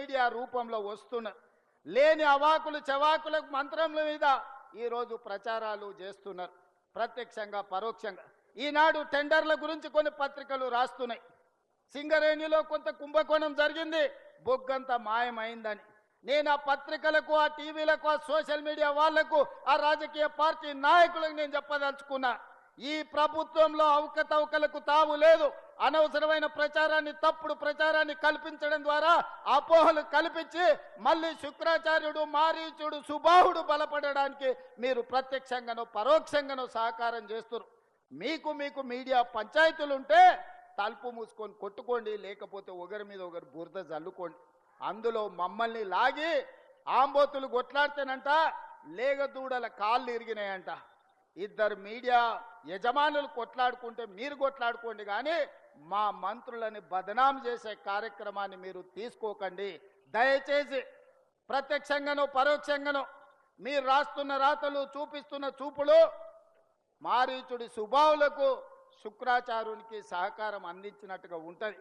Media రూపంలో వస్తున్నారు. లేని అవాకులు చవాకులకు మంత్రముల మీద ఈరోజు ప్రచారాలు చేస్తున్నారు, ప్రత్యక్షంగా పరోక్షంగా. ఈనాడు టెండర్ల గురించి కొన్ని పత్రికలు రాస్తున్నాయి. సింగరేణిలో కొంత కుంభకోణం జరిగింది, బొగ్గంత మాయమైందని. నేను ఆ పత్రికలకు, ఆ టీవీలకు, ఆ సోషల్ మీడియా వాళ్లకు, ఆ రాజకీయ పార్టీ నాయకులకు నేను చెప్పదలుచుకున్నా, ఈ ప్రభుత్వంలో అవకతవకలకు తావు లేదు. అనవసరమైన ప్రచారాన్ని, తప్పుడు ప్రచారాన్ని కల్పించడం ద్వారా అపోహలు కల్పించి మళ్ళీ శుక్రాచార్యుడు, మారీచుడు, సుబాహుడు బలపడడానికి మీరు ప్రత్యక్షంగానో పరోక్షంగానో సహకారం చేస్తున్నారు. మీకు మీడియా పంచాయతీలుంటే తలుపు మూసుకొని కొట్టుకోండి, లేకపోతే ఒకరి మీద ఒకరు బురద జల్లుకోండి. అందులో మమ్మల్ని లాగి ఆంబోతులు కొట్లాడితేనంట లేగదూడల కాళ్ళు ఇరిగినాయంట. ఇద్దరు మీడియా యజమానులు కొట్లాడుకుంటే మీరు కొట్లాడుకోండి, కానీ మా మంత్రులని బదనాం చేసే కార్యక్రమాన్ని మీరు తీసుకోకండి. దయచేసి ప్రత్యక్షంగానో పరోక్షంగానో మీరు రాస్తున్న రాతలు, చూపిస్తున్న చూపులు మారీచుడి సుబావులకు, శుక్రాచార్యునికి సహకారం అందించినట్టుగా ఉంటుంది.